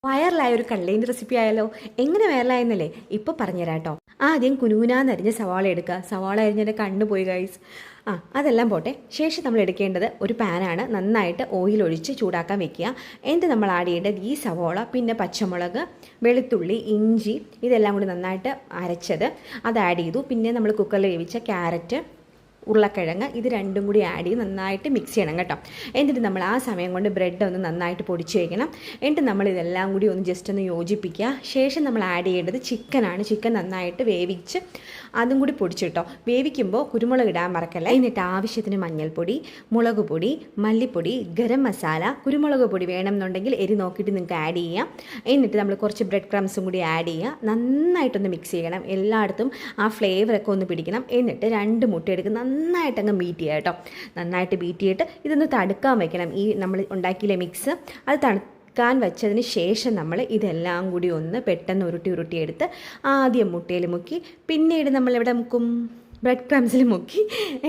വൈറലായ ഒരു കട്ട്ലേറ്റിൻ്റെ റെസിപ്പി ആയാലോ? എങ്ങനെ വൈറലായെന്നല്ലേ ഇപ്പോൾ പറഞ്ഞുതരാം കേട്ടോ. ആദ്യം കുനുകുനാന്നരിഞ്ഞ സവാള എടുക്കുക. സവാള അരിഞ്ഞതിൻ്റെ കണ്ണ് പോയി ഗൈസ്. അതെല്ലാം പോട്ടെ. ശേഷം നമ്മൾ എടുക്കേണ്ടത് ഒരു പാനാണ്. നന്നായിട്ട് ഓയിൽ ഒഴിച്ച് ചൂടാക്കാൻ വെക്കുക. എന്നിട്ട് നമ്മൾ ആഡ് ചെയ്യേണ്ടത് ഈ സവാള, പിന്നെ പച്ചമുളക്, വെളുത്തുള്ളി, ഇഞ്ചി, ഇതെല്ലാം കൂടി നന്നായിട്ട് അരച്ചത് അത് ആഡ് ചെയ്തു. പിന്നെ നമ്മൾ കുക്കറിൽ വേവിച്ച ക്യാരറ്റ്, ഉരുളക്കിഴങ്ങ്, ഇത് രണ്ടും കൂടി ആഡ് ചെയ്ത് നന്നായിട്ട് മിക്സ് ചെയ്യണം കേട്ടോ. എന്നിട്ട് നമ്മൾ ആ സമയം കൊണ്ട് ബ്രെഡ് ഒന്ന് നന്നായിട്ട് പൊടിച്ച് വയ്ക്കണം. എന്നിട്ട് നമ്മൾ ഇതെല്ലാം കൂടി ഒന്ന് ജസ്റ്റ് ഒന്ന് യോജിപ്പിക്കുക. ശേഷം നമ്മൾ ആഡ് ചെയ്യേണ്ടത് ചിക്കനാണ്. ചിക്കൻ നന്നായിട്ട് വേവിച്ച് അതും കൂടി പൊടിച്ചിട്ടോ. വേവിക്കുമ്പോൾ കുരുമുളക് ഇടാൻ മറക്കല്ല. എന്നിട്ട് ആവശ്യത്തിന് മഞ്ഞൾപ്പൊടി, മുളക് പൊടി, മല്ലിപ്പൊടി, ഗരം മസാല, കുരുമുളക് പൊടി വേണമെന്നുണ്ടെങ്കിൽ എരി നോക്കിയിട്ട് നിങ്ങൾക്ക് ആഡ് ചെയ്യാം. എന്നിട്ട് നമ്മൾ കുറച്ച് ബ്രെഡ് ക്രംസും കൂടി ആഡ് ചെയ്യുക. നന്നായിട്ടൊന്ന് മിക്സ് ചെയ്യണം. എല്ലായിടത്തും ആ ഫ്ലേവറൊക്കെ ഒന്ന് പിടിക്കണം. എന്നിട്ട് 2 മുട്ട എടുക്കുക. നന്നായിട്ട് അങ്ങ് ബീറ്റ് ചെയ്യുക കേട്ടോ. നന്നായിട്ട് ബീറ്റ് ചെയ്തിട്ട് ഇതൊന്ന് തണുക്കാൻ വയ്ക്കണം. ഈ നമ്മൾ ഉണ്ടാക്കിയില്ലേ മിക്സ്, അത് തണുക്കാൻ വെച്ചതിന് ശേഷം നമ്മൾ ഇതെല്ലാം കൂടി ഒന്ന് പെട്ടെന്ന് ഉരുട്ടിയെടുത്ത് ആദ്യം മുട്ടയിൽ മുക്കി, പിന്നീട് നമ്മളിവിടെ മുക്കും ബ്രെഡ് ക്രംസിൽ മുക്കി,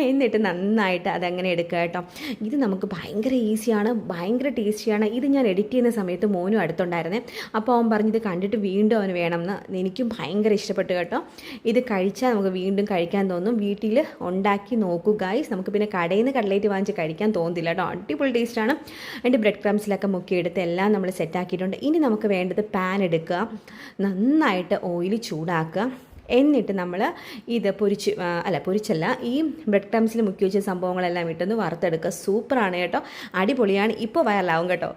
എന്നിട്ട് നന്നായിട്ട് അതങ്ങനെ എടുക്കുക കേട്ടോ. ഇത് നമുക്ക് ഭയങ്കര ഈസിയാണ്, ഭയങ്കര ടേസ്റ്റിയാണ്. ഇത് ഞാൻ എഡിറ്റ് ചെയ്യുന്ന സമയത്ത് മോനും അടുത്തുണ്ടായിരുന്നേ. അപ്പോൾ അവൻ പറഞ്ഞത് കണ്ടിട്ട് വീണ്ടും അവന് വേണമെന്ന്. എനിക്കും ഭയങ്കര ഇഷ്ടപ്പെട്ടു കേട്ടോ. ഇത് കഴിച്ചാൽ നമുക്ക് വീണ്ടും കഴിക്കാൻ തോന്നും. വീട്ടിൽ ഉണ്ടാക്കി നോക്കൂ ഗൈസ്. നമുക്ക് പിന്നെ കടയിൽ നിന്ന് കട്ട്ലേറ്റ് വാങ്ങിച്ച് കഴിക്കാൻ തോന്നുന്നില്ല കേട്ടോ. അടിപൊളി ടേസ്റ്റാണ്. അതിൻ്റെ ബ്രെഡ് ക്രംസിലൊക്കെ മുക്കിയെടുത്ത് എല്ലാം നമ്മൾ സെറ്റാക്കിയിട്ടുണ്ട്. ഇനി നമുക്ക് വേണ്ടത് പാൻ എടുക്കുക, നന്നായിട്ട് ഓയിൽ ചൂടാക്കുക. എന്നിട്ട് നമ്മൾ ഇത് പൊരിച്ചല്ല, ഈ ബ്രെഡ് ക്രംസിൽ മുക്കി വെച്ച സംഭവങ്ങളെല്ലാം ഇട്ടൊന്ന് വറുത്തെടുക്കുക. സൂപ്പറാണ് കേട്ടോ, അടിപൊളിയാണ്. ഇപ്പോൾ വൈറലാവും കേട്ടോ.